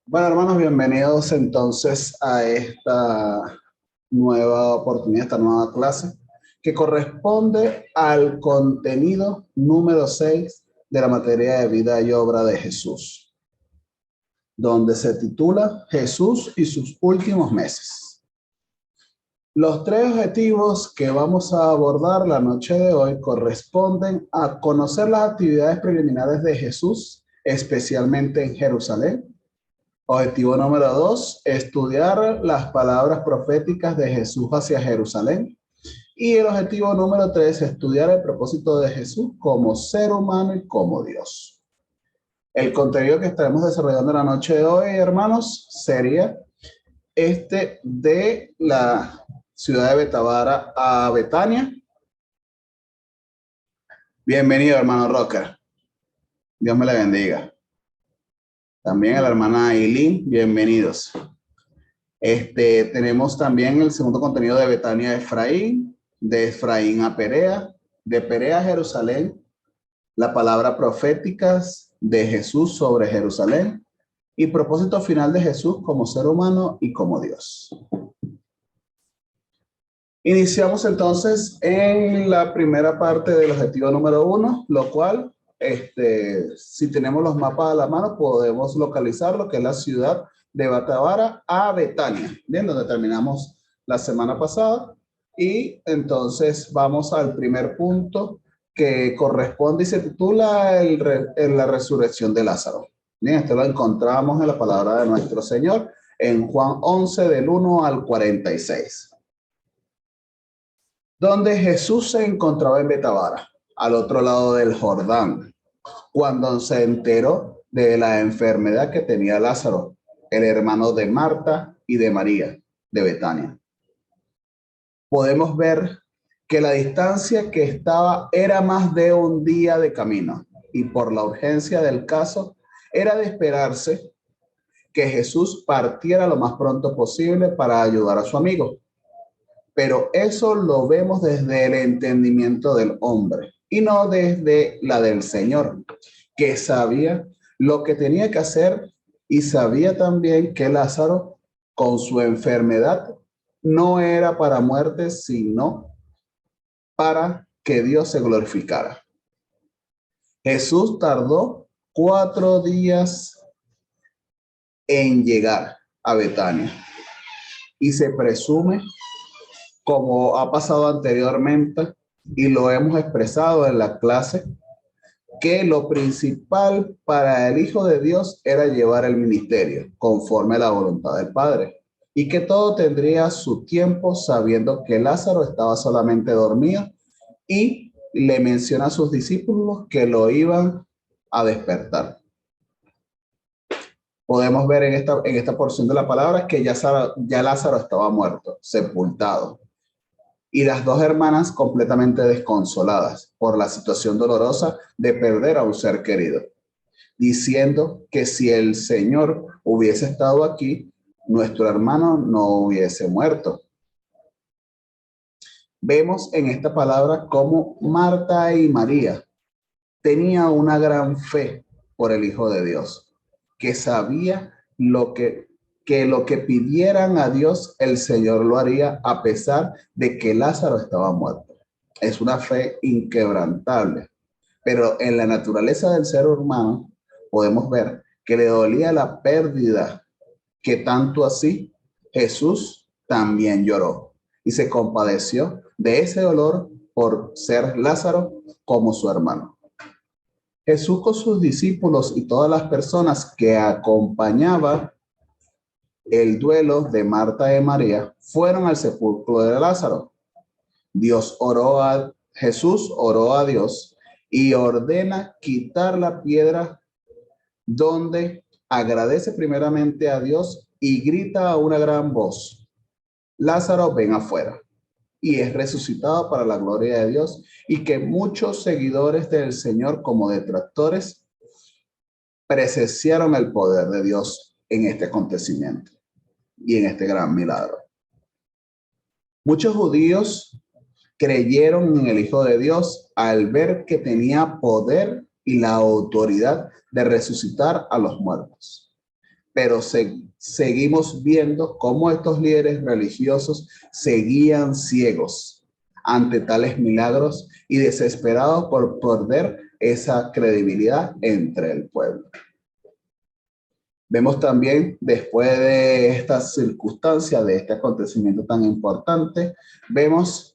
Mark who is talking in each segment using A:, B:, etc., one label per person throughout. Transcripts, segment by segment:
A: Bueno, hermanos, bienvenidos entonces a esta nueva oportunidad, esta nueva clase, que corresponde al contenido número 6 de la materia de vida y obra de Jesús, donde se titula Jesús y sus últimos meses. Los tres objetivos que vamos a abordar la noche de hoy corresponden a conocer las actividades preliminares de Jesús, especialmente en Jerusalén. Objetivo número 2, estudiar las palabras proféticas de Jesús hacia Jerusalén. Y el objetivo número 3, estudiar el propósito de Jesús como ser humano y como Dios. El contenido que estaremos desarrollando la noche de hoy, hermanos, sería de la ciudad de Betavara a Betania. Bienvenido, hermano Rocker. Dios me le bendiga. También a la hermana Aileen, bienvenidos. Tenemos también el segundo contenido de Betania a Efraín, de Efraín a Perea, de Perea a Jerusalén, la palabra proféticas de Jesús sobre Jerusalén y propósito final de Jesús como ser humano y como Dios. Iniciamos entonces en la primera parte del objetivo número 1, lo cual, si tenemos los mapas a la mano, podemos localizar lo que es la ciudad de Betavara a Betania, bien, donde terminamos la semana pasada. Y entonces vamos al primer punto que corresponde y se titula la resurrección de Lázaro. Bien, esto lo encontramos en la palabra de nuestro Señor en Juan 11 del 1 al 46. Donde Jesús se encontraba en Betavara, al otro lado del Jordán, cuando se enteró de la enfermedad que tenía Lázaro, el hermano de Marta y de María, de Betania. Podemos ver que la distancia que estaba era más de un día de camino, y por la urgencia del caso, era de esperarse que Jesús partiera lo más pronto posible para ayudar a su amigo. Pero eso lo vemos desde el entendimiento del hombre y no desde la del Señor, que sabía lo que tenía que hacer y sabía también que Lázaro, con su enfermedad, no era para muerte, sino para que Dios se glorificara. Jesús tardó 4 días en llegar a Betania y se presume, como ha pasado anteriormente y lo hemos expresado en la clase, que lo principal para el Hijo de Dios era llevar el ministerio conforme a la voluntad del Padre y que todo tendría su tiempo, sabiendo que Lázaro estaba solamente dormido, y le menciona a sus discípulos que lo iban a despertar. Podemos ver en esta porción de la palabra que ya Lázaro estaba muerto, sepultado. Y las dos hermanas completamente desconsoladas por la situación dolorosa de perder a un ser querido, diciendo que si el Señor hubiese estado aquí, nuestro hermano no hubiese muerto. Vemos en esta palabra cómo Marta y María tenían una gran fe por el Hijo de Dios, que sabía que lo que pidieran a Dios, el Señor lo haría a pesar de que Lázaro estaba muerto. Es una fe inquebrantable, pero en la naturaleza del ser humano podemos ver que le dolía la pérdida, que tanto así Jesús también lloró y se compadeció de ese dolor por ser Lázaro como su hermano. Jesús con sus discípulos y todas las personas que acompañaban el duelo de Marta y María fueron al sepulcro de Lázaro. Jesús oró a Dios y ordena quitar la piedra, donde agradece primeramente a Dios y grita a una gran voz: Lázaro, ven afuera. Y es resucitado para la gloria de Dios, y que muchos seguidores del Señor como detractores presenciaron el poder de Dios en este acontecimiento y en este gran milagro. Muchos judíos creyeron en el Hijo de Dios al ver que tenía poder y la autoridad de resucitar a los muertos. pero seguimos viendo cómo estos líderes religiosos seguían ciegos ante tales milagros y desesperados por perder esa credibilidad entre el pueblo. Vemos también, después de esta circunstancia, de este acontecimiento tan importante, vemos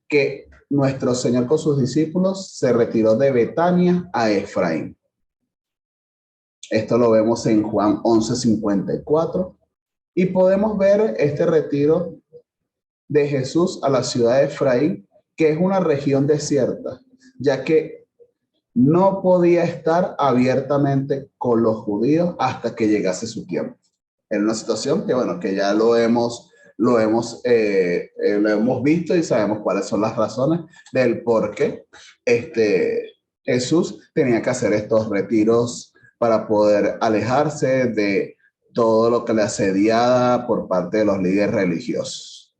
A: que nuestro Señor con sus discípulos se retiró de Betania a Efraín. Esto lo vemos en Juan 11:54 y podemos ver este retiro de Jesús a la ciudad de Efraín, que es una región desierta, ya que no podía estar abiertamente con los judíos hasta que llegase su tiempo. En una situación que, bueno, que ya lo hemos visto y sabemos cuáles son las razones del por qué Jesús tenía que hacer estos retiros para poder alejarse de todo lo que le asediaba por parte de los líderes religiosos.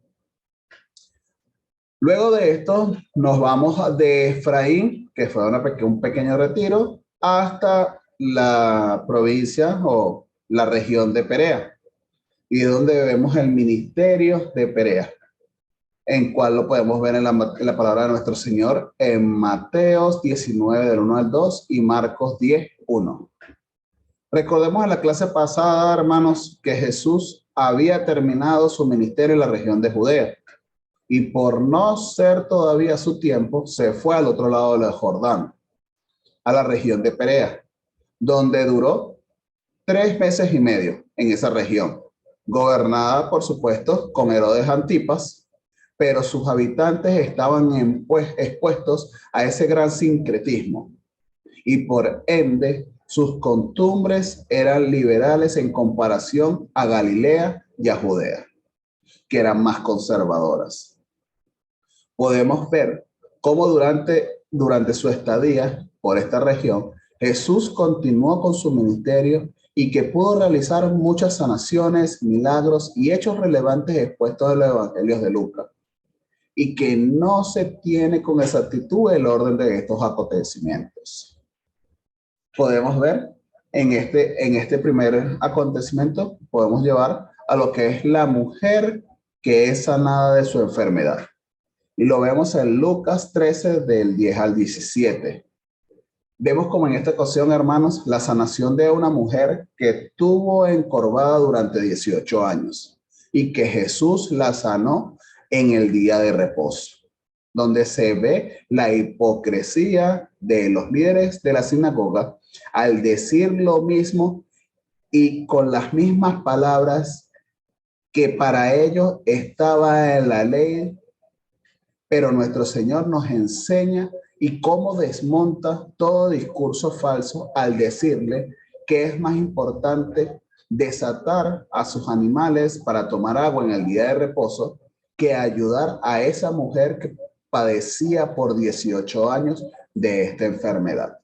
A: Luego de esto, nos vamos de Efraín, que fue un pequeño retiro, hasta la provincia o la región de Perea, y donde vemos el ministerio de Perea, en cual lo podemos ver en la palabra de nuestro Señor en Mateos 19, del 1 al 2, y Marcos 10, 1. Recordemos en la clase pasada, hermanos, que Jesús había terminado su ministerio en la región de Judea. Y por no ser todavía su tiempo, se fue al otro lado del Jordán, a la región de Perea, donde duró 3 meses y medio en esa región, gobernada, por supuesto, con Herodes Antipas, pero sus habitantes estaban expuestos a ese gran sincretismo y por ende sus costumbres eran liberales en comparación a Galilea y a Judea, que eran más conservadoras. Podemos ver cómo durante su estadía por esta región, Jesús continuó con su ministerio y que pudo realizar muchas sanaciones, milagros y hechos relevantes expuestos en los evangelios de Lucas, y que no se tiene con exactitud el orden de estos acontecimientos. Podemos ver en este primer acontecimiento, podemos llevar a lo que es la mujer que es sanada de su enfermedad. Y lo vemos en Lucas 13, del 10 al 17. Vemos como en esta ocasión, hermanos, la sanación de una mujer que estuvo encorvada durante 18 años y que Jesús la sanó en el día de reposo, donde se ve la hipocresía de los líderes de la sinagoga al decir lo mismo y con las mismas palabras que para ellos estaba en la ley. Pero nuestro Señor nos enseña y cómo desmonta todo discurso falso al decirle que es más importante desatar a sus animales para tomar agua en el día de reposo que ayudar a esa mujer que padecía por 18 años de esta enfermedad.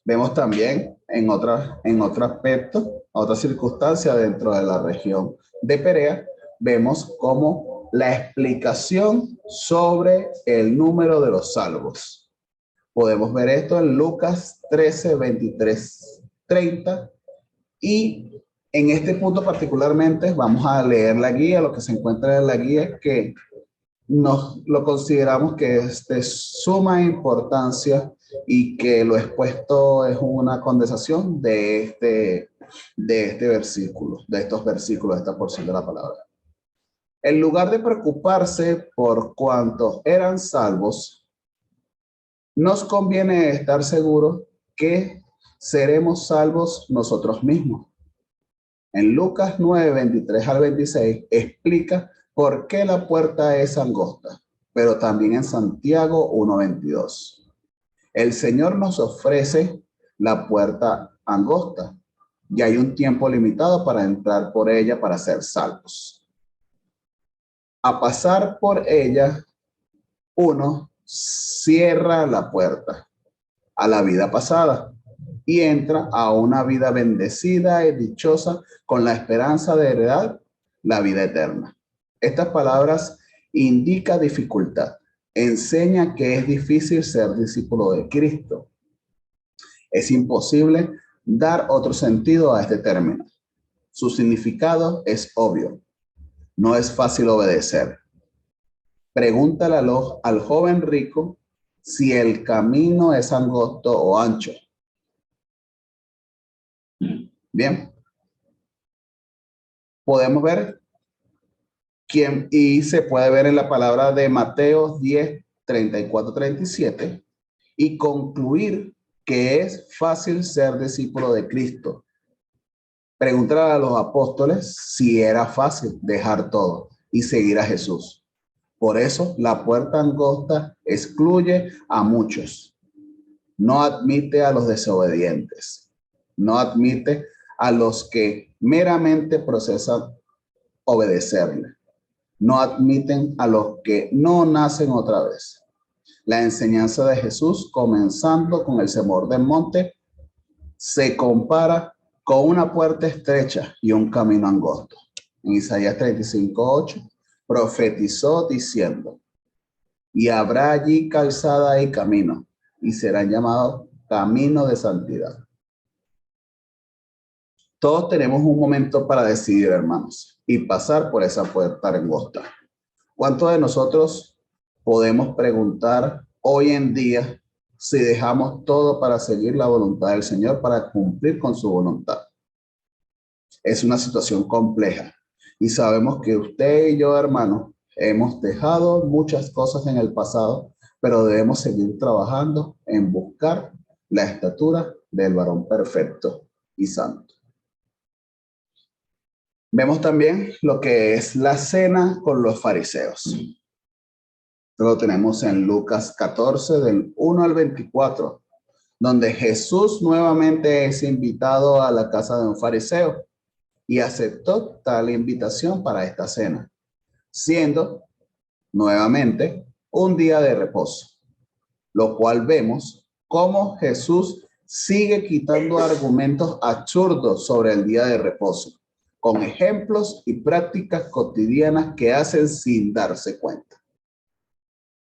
A: Vemos también en otro aspecto, otra circunstancia dentro de la región de Perea, vemos cómo la explicación sobre el número de los salvos. Podemos ver esto en Lucas 13, 23, 30. Y en este punto particularmente vamos a leer la guía, lo que se encuentra en la guía, que lo consideramos que es de suma importancia y que lo expuesto es una condensación de este versículo, de estos versículos, de esta porción de la palabra. En lugar de preocuparse por cuántos eran salvos, nos conviene estar seguros que seremos salvos nosotros mismos. En Lucas 9, 23 al 26 explica por qué la puerta es angosta, pero también en Santiago 1, 22. El Señor nos ofrece la puerta angosta y hay un tiempo limitado para entrar por ella para ser salvos. A pasar por ella, uno cierra la puerta a la vida pasada y entra a una vida bendecida y dichosa con la esperanza de heredar la vida eterna. Estas palabras indican dificultad, enseña que es difícil ser discípulo de Cristo. Es imposible dar otro sentido a este término. Su significado es obvio. No es fácil obedecer. Pregúntale al joven rico si el camino es angosto o ancho. Bien, podemos ver y se puede ver en la palabra de Mateo 10, 34, 37 y concluir que es fácil ser discípulo de Cristo. Pregúntale a los apóstoles si era fácil dejar todo y seguir a Jesús. Por eso la puerta angosta excluye a muchos. No admite a los desobedientes. No admite a los que meramente procesan obedecerle. No admiten a los que no nacen otra vez. La enseñanza de Jesús, comenzando con el Sermón del Monte, se compara con una puerta estrecha y un camino angosto. En Isaías 35:8 profetizó diciendo: y habrá allí calzada y camino, y serán llamados camino de santidad. Todos tenemos un momento para decidir, hermanos, y pasar por esa puerta angosta. ¿Cuántos de nosotros podemos preguntar hoy en día si dejamos todo para seguir la voluntad del Señor, para cumplir con su voluntad? Es una situación compleja y sabemos que usted y yo, hermanos, hemos dejado muchas cosas en el pasado, pero debemos seguir trabajando en buscar la estatura del varón perfecto y santo. Vemos también lo que es la cena con los fariseos. Lo tenemos en Lucas 14, del 1 al 24, donde Jesús nuevamente es invitado a la casa de un fariseo y aceptó tal invitación para esta cena, siendo nuevamente un día de reposo, lo cual vemos cómo Jesús sigue quitando argumentos absurdos sobre el día de reposo, con ejemplos y prácticas cotidianas que hacen sin darse cuenta.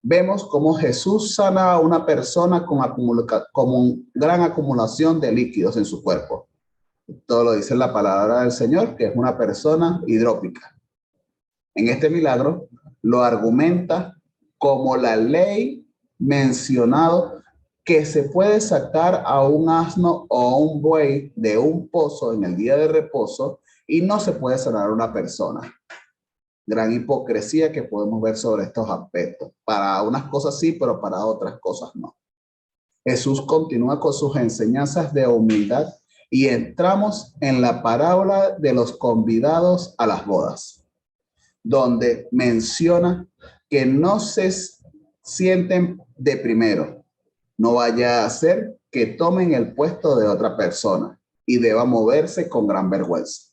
A: Vemos cómo Jesús sana a una persona con gran acumulación de líquidos en su cuerpo. Todo lo dice la palabra del Señor, que es una persona hidrópica. En este milagro lo argumenta como la ley mencionado que se puede sacar a un asno o a un buey de un pozo en el día de reposo y no se puede sanar a una persona. Gran hipocresía que podemos ver sobre estos aspectos. Para unas cosas sí, pero para otras cosas no. Jesús continúa con sus enseñanzas de humildad y entramos en la parábola de los convidados a las bodas, donde menciona que no se sienten de primero, no vaya a ser que tomen el puesto de otra persona y deba moverse con gran vergüenza.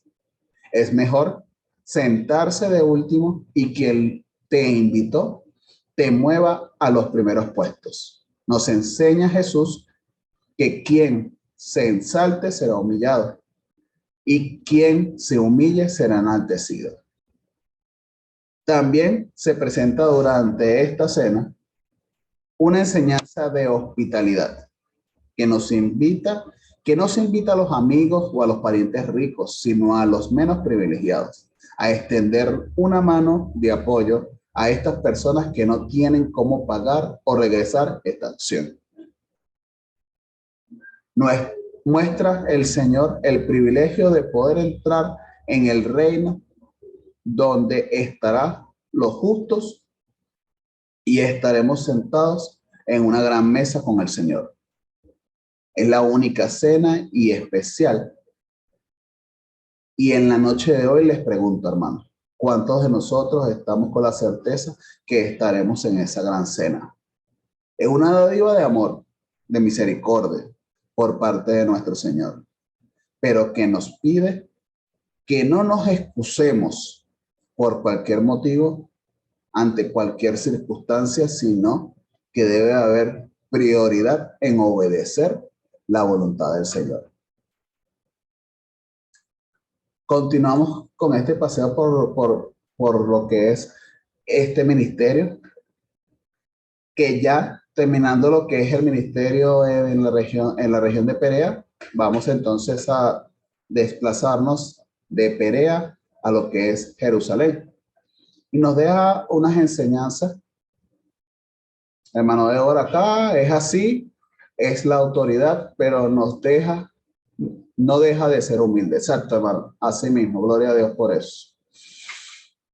A: Es mejor sentarse de último y quien te invitó te mueva a los primeros puestos. Nos enseña Jesús que quien se ensalte será humillado y quien se humille será enaltecido. También se presenta durante esta cena una enseñanza de hospitalidad que nos invita a los amigos o a los parientes ricos, sino a los menos privilegiados, a extender una mano de apoyo a estas personas que no tienen cómo pagar o regresar esta acción. Muestra el Señor el privilegio de poder entrar en el reino donde estarán los justos y estaremos sentados en una gran mesa con el Señor. Es la única cena y especial. Y en la noche de hoy les pregunto, hermanos, ¿cuántos de nosotros estamos con la certeza que estaremos en esa gran cena? Es una dádiva de amor, de misericordia por parte de nuestro Señor, pero que nos pide que no nos excusemos por cualquier motivo ante cualquier circunstancia, sino que debe haber prioridad en obedecer la voluntad del Señor. Continuamos con este paseo por lo que es este ministerio, que ya terminando lo que es el ministerio en la región de Perea, Vamos entonces a desplazarnos de Perea a lo que es Jerusalén. Y nos deja unas enseñanzas. Hermano de oro acá es así, es la autoridad, pero nos deja, no deja de ser humilde. Exacto, hermano. Así mismo, gloria a Dios por eso.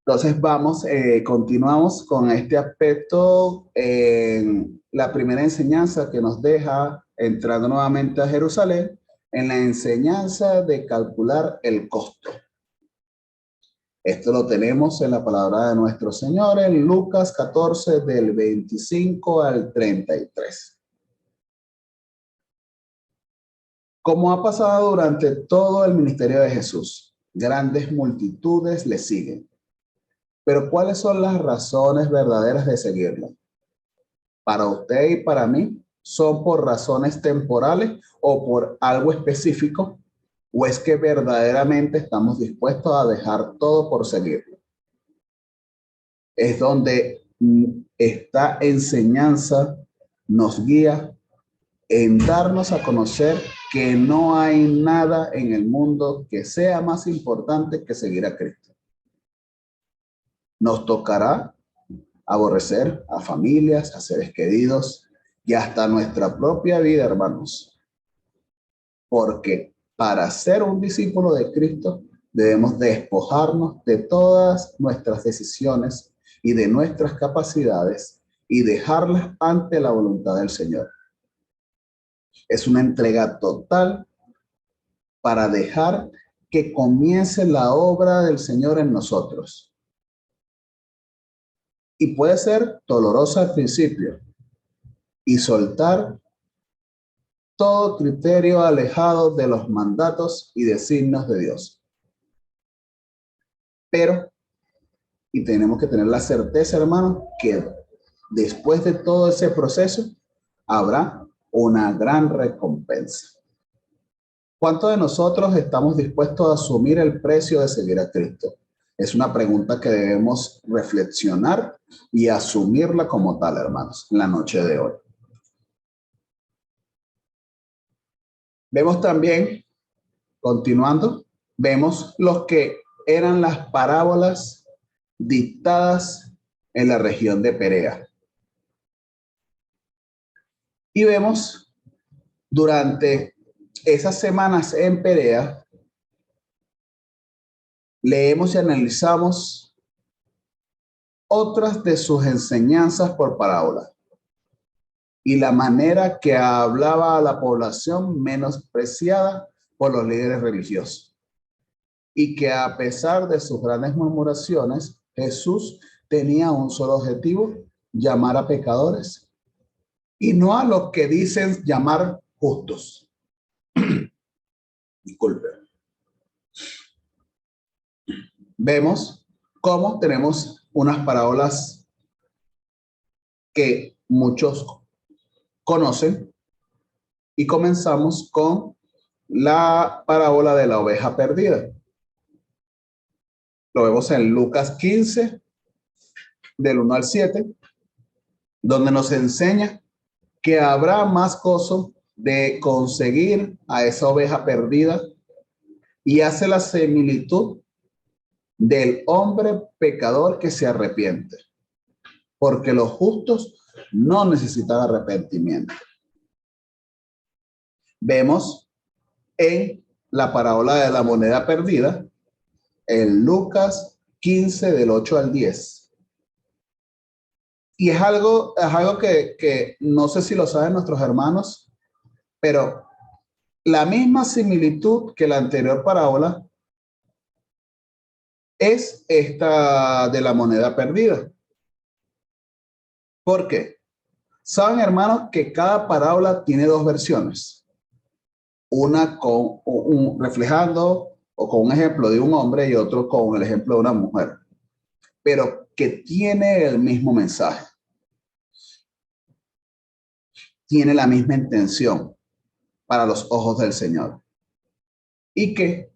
A: Entonces vamos, continuamos con este aspecto en la primera enseñanza que nos deja entrando nuevamente a Jerusalén, en la enseñanza de calcular el costo. Esto lo tenemos en la palabra de nuestro Señor en Lucas 14 del 25 al 33. Como ha pasado durante todo el ministerio de Jesús, grandes multitudes le siguen. Pero ¿cuáles son las razones verdaderas de seguirlo? Para usted y para mí, ¿son por razones temporales o por algo específico? ¿O es que verdaderamente estamos dispuestos a dejar todo por seguirlo? Es donde esta enseñanza nos guía en darnos a conocer que no hay nada en el mundo que sea más importante que seguir a Cristo. Nos tocará aborrecer a familias, a seres queridos y hasta nuestra propia vida, hermanos. Porque para ser un discípulo de Cristo debemos despojarnos de todas nuestras decisiones y de nuestras capacidades y dejarlas ante la voluntad del Señor. Es una entrega total para dejar que comience la obra del Señor en nosotros. Y puede ser dolorosa al principio y soltar todo criterio alejado de los mandatos y designios de Dios. Pero, y tenemos que tener la certeza, hermano, que después de todo ese proceso habrá una gran recompensa. ¿Cuántos de nosotros estamos dispuestos a asumir el precio de seguir a Cristo? Es una pregunta que debemos reflexionar y asumirla como tal, hermanos, en la noche de hoy. Vemos también, continuando, vemos los que eran las parábolas dictadas en la región de Perea. Y vemos durante esas semanas en Perea, leemos y analizamos otras de sus enseñanzas por parábola y la manera que hablaba a la población menospreciada por los líderes religiosos. Y que a pesar de sus grandes murmuraciones, Jesús tenía un solo objetivo: llamar a pecadores y no a los que dicen llamar justos. Disculpe. Vemos cómo tenemos unas parábolas que muchos conocen y comenzamos con la parábola de la oveja perdida. Lo vemos en Lucas 15, del 1 al 7, donde nos enseña que habrá más gozo de conseguir a esa oveja perdida y hace la similitud del hombre pecador que se arrepiente, porque los justos no necesitan arrepentimiento. Vemos en la parábola de la moneda perdida, en Lucas 15 del 8 al 10. Y es algo que no sé si lo saben nuestros hermanos, pero la misma similitud que la anterior parábola es esta de la moneda perdida. ¿Por qué? Saben, hermanos, que cada parábola tiene dos versiones. Una con reflejando o con un ejemplo de un hombre y otro con el ejemplo de una mujer, pero que tiene el mismo mensaje, tiene la misma intención para los ojos del Señor, y que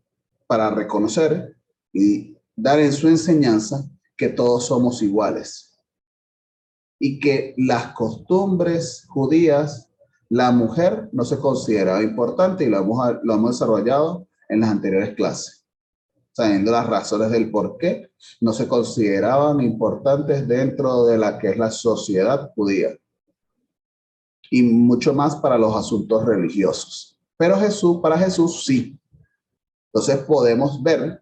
A: para reconocer y dar en su enseñanza que todos somos iguales y que las costumbres judías La mujer no se consideraba importante y lo hemos desarrollado en las anteriores clases, sabiendo las razones del por qué no se consideraban importantes dentro de la que es la sociedad judía y mucho más para los asuntos religiosos. Pero para Jesús sí. Entonces podemos ver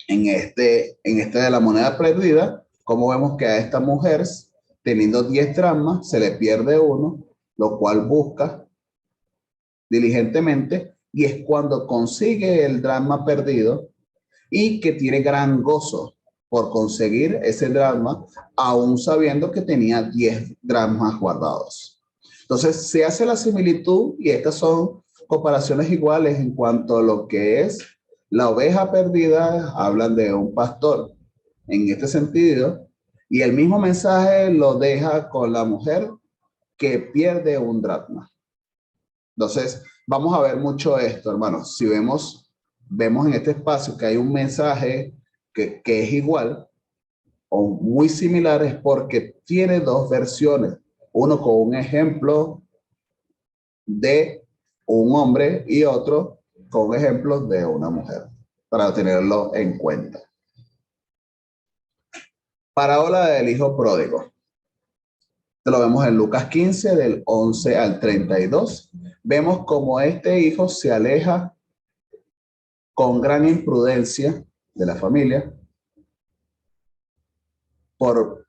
A: en este de la moneda perdida, cómo vemos que a esta mujer, teniendo 10 dracmas, se le pierde uno, lo cual busca diligentemente, y es cuando consigue el dracma perdido y que tiene gran gozo por conseguir ese dracma, aún sabiendo que tenía 10 dracmas guardados. Entonces se hace la similitud y estas son comparaciones iguales en cuanto a lo que es la oveja perdida, hablan de un pastor en este sentido, y el mismo mensaje lo deja con la mujer que pierde un dracma. Entonces, vamos a ver mucho esto, hermanos. Si vemos en este espacio que hay un mensaje que es igual o muy similar, es porque tiene dos versiones. Uno con un ejemplo de un hombre y otro con ejemplos de una mujer, para tenerlo en cuenta. Parábola del hijo pródigo. Lo vemos en Lucas 15, del 11 al 32. Vemos cómo este hijo se aleja con gran imprudencia de la familia por,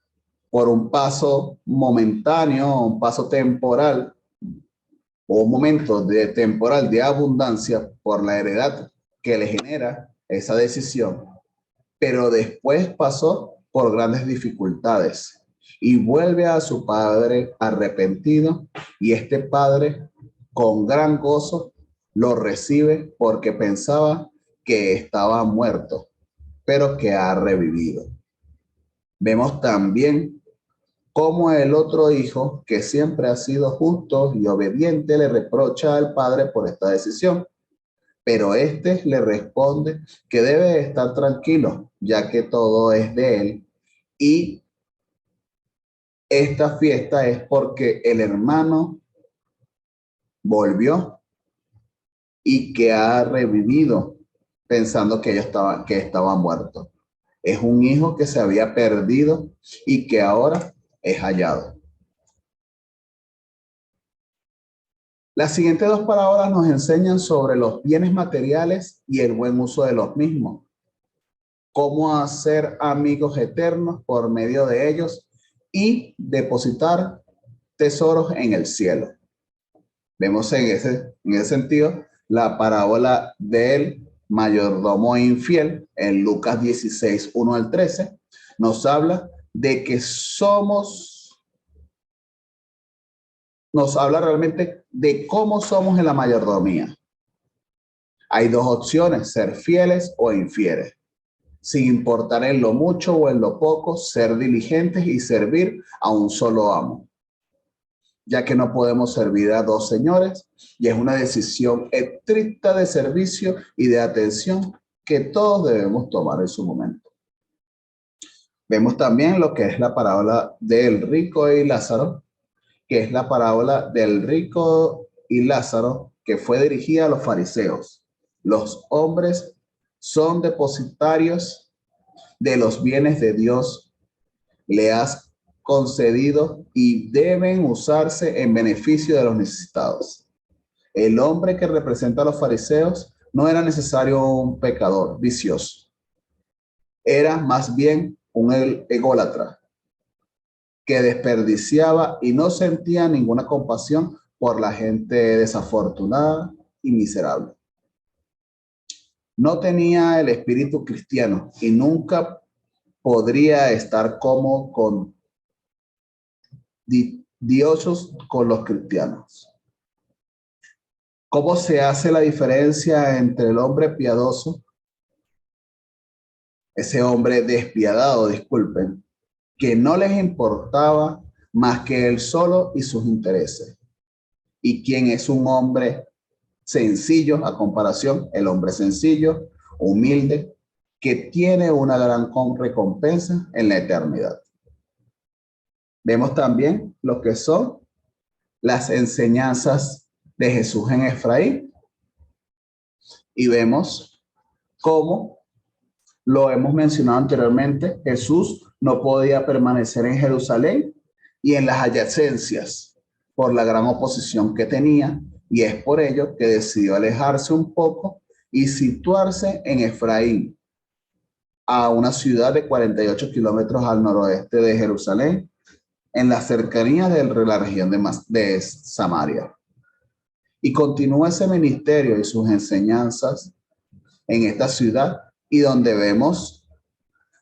A: por un paso momentáneo, un paso temporal o un momento de temporal de abundancia por la heredad que le genera esa decisión, pero después pasó por grandes dificultades y vuelve a su padre arrepentido, y este padre con gran gozo lo recibe porque pensaba que estaba muerto, pero que ha revivido. Vemos también cómo el otro hijo, que siempre ha sido justo y obediente, le reprocha al padre por esta decisión, pero este le responde que debe estar tranquilo, ya que todo es de él, y esta fiesta es porque el hermano volvió y que ha revivido pensando que estaba muerto. Es un hijo que se había perdido y que ahora es hallado. Las siguientes dos parábolas nos enseñan sobre los bienes materiales y el buen uso de los mismos, cómo hacer amigos eternos por medio de ellos y depositar tesoros en el cielo. Vemos en ese sentido la parábola del mayordomo infiel en Lucas 16, 1 al 13. Nos habla de que nos habla realmente de cómo somos en la mayordomía. Hay dos opciones: ser fieles o infieles, sin importar en lo mucho o en lo poco, ser diligentes y servir a un solo amo, ya que no podemos servir a dos señores, y es una decisión estricta de servicio y de atención que todos debemos tomar en su momento. Vemos también lo que es la parábola del rico y Lázaro, que es la parábola del rico y Lázaro, que fue dirigida a los fariseos. Los hombres son depositarios de los bienes de Dios, le has concedido, y deben usarse en beneficio de los necesitados. El hombre que representa a los fariseos no era necesario un pecador vicioso, era más bien un ególatra que desperdiciaba y no sentía ninguna compasión por la gente desafortunada y miserable. No tenía el espíritu cristiano y nunca podría estar cómodo con Dios con los cristianos. ¿Cómo se hace la diferencia entre el hombre piadoso, ese hombre despiadado, disculpen, que no les importaba más que él solo y sus intereses, y quien es un hombre sencillo a comparación, el hombre sencillo, humilde, que tiene una gran recompensa en la eternidad? Vemos también lo que son las enseñanzas de Jesús en Efraín y vemos cómo lo hemos mencionado anteriormente. Jesús no podía permanecer en Jerusalén y en las adyacencias por la gran oposición que tenía, y es por ello que decidió alejarse un poco y situarse en Efraín, a una ciudad de 48 kilómetros al noroeste de Jerusalén, en las cercanías de la región de Samaria. Y continúa ese ministerio y sus enseñanzas en esta ciudad, y donde vemos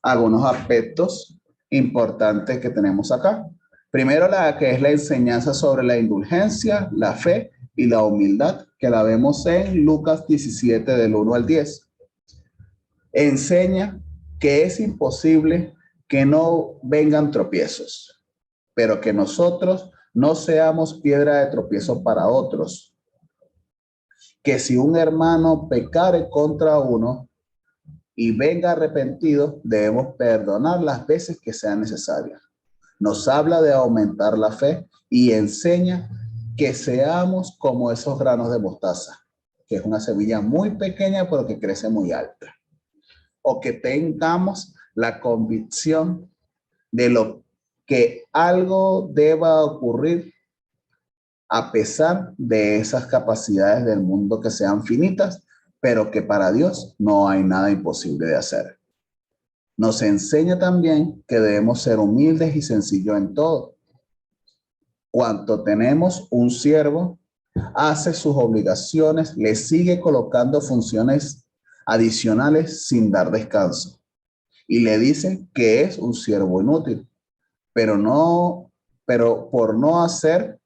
A: algunos aspectos importantes que tenemos acá. Primero, la que es la enseñanza sobre la indulgencia, la fe y la humildad, que la vemos en Lucas 17 del 1 al 10. Enseña que es imposible que no vengan tropiezos, pero que nosotros no seamos piedra de tropiezo para otros. Que si un hermano pecare contra uno y venga arrepentido, debemos perdonar las veces que sean necesarias. Nos habla de aumentar la fe y enseña que seamos como esos granos de mostaza, que es una semilla muy pequeña pero que crece muy alta. O que tengamos la convicción de lo que algo deba ocurrir a pesar de esas capacidades del mundo que sean finitas, pero que para Dios no hay nada imposible de hacer. Nos enseña también que debemos ser humildes y sencillos en todo. Cuanto tenemos un siervo, hace sus obligaciones, le sigue colocando funciones adicionales sin dar descanso. Y le dice que es un siervo inútil, pero por no hacer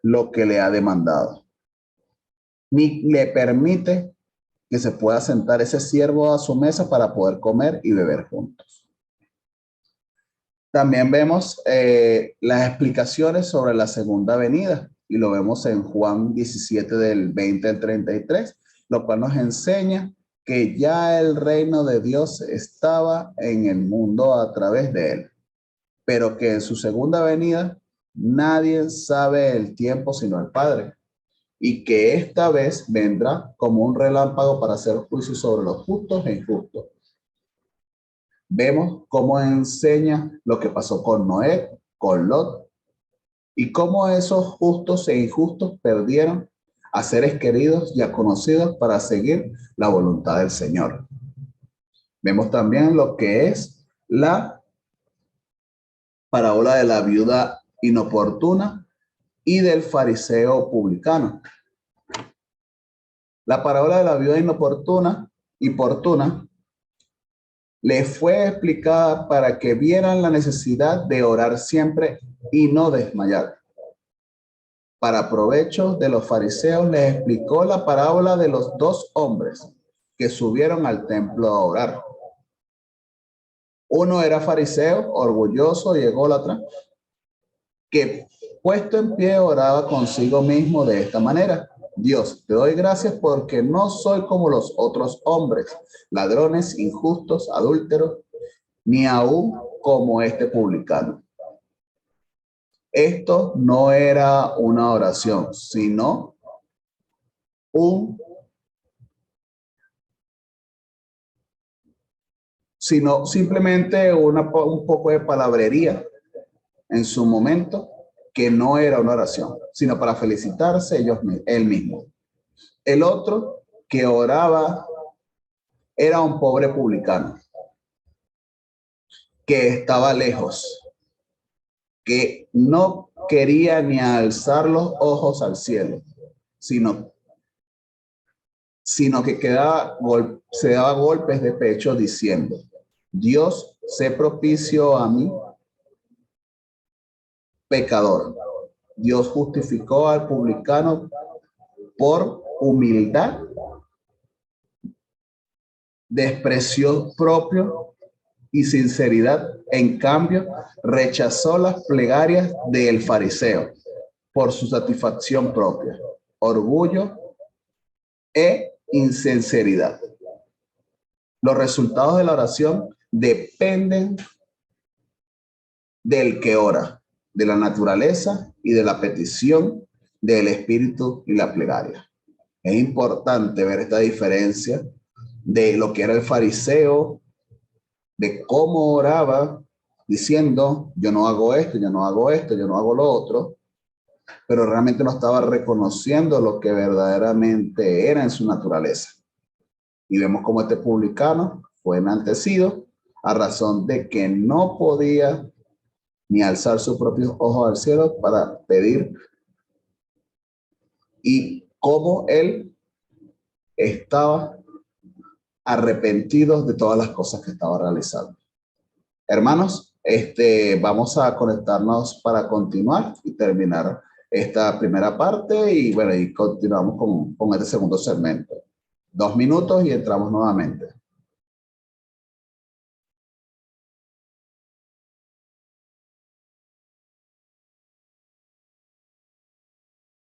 A: lo que le ha demandado. Ni le permite que se pueda sentar ese siervo a su mesa para poder comer y beber juntos. También vemos las explicaciones sobre la segunda venida, y lo vemos en Juan 17 del 20 al 33, lo cual nos enseña que ya el reino de Dios estaba en el mundo a través de él, pero que en su segunda venida nadie sabe el tiempo sino el Padre, y que esta vez vendrá como un relámpago para hacer juicio sobre los justos e injustos. Vemos cómo enseña lo que pasó con Noé, con Lot, y cómo esos justos e injustos perdieron a seres queridos y a conocidos para seguir la voluntad del Señor. Vemos también lo que es la parábola de la viuda inoportuna y del fariseo publicano. La parábola de la viuda inoportuna y portuna le fue explicada para que vieran la necesidad de orar siempre y no desmayar. Para provecho de los fariseos, les explicó la parábola de los dos hombres que subieron al templo a orar. Uno era fariseo, orgulloso y ególatra, que puesto en pie oraba consigo mismo de esta manera: Dios, te doy gracias porque no soy como los otros hombres, ladrones, injustos, adúlteros, ni aún como este publicano. Esto no era una oración, sino simplemente un poco de palabrería en su momento, que no era una oración, sino para felicitarse él mismo. El otro que oraba era un pobre publicano que estaba lejos, que no quería ni alzar los ojos al cielo, sino que se daba golpes de pecho diciendo: Dios, sé propicio a mí, pecador. Dios justificó al publicano por humildad, desprecio propio y sinceridad. En cambio, rechazó las plegarias del fariseo por su satisfacción propia, orgullo e insinceridad. Los resultados de la oración dependen del que ora, de la naturaleza y de la petición del espíritu y la plegaria. Es importante ver esta diferencia de lo que era el fariseo, de cómo oraba, diciendo, yo no hago esto, yo no hago esto, yo no hago lo otro, pero realmente no estaba reconociendo lo que verdaderamente era en su naturaleza. Y vemos cómo este publicano fue enaltecido a razón de que no podía ni alzar sus propios ojos al cielo para pedir, y cómo él estaba arrepentido de todas las cosas que estaba realizando. Hermanos, vamos a conectarnos para continuar y terminar esta primera parte y bueno, y continuamos con este segundo segmento. 2 minutos y entramos nuevamente.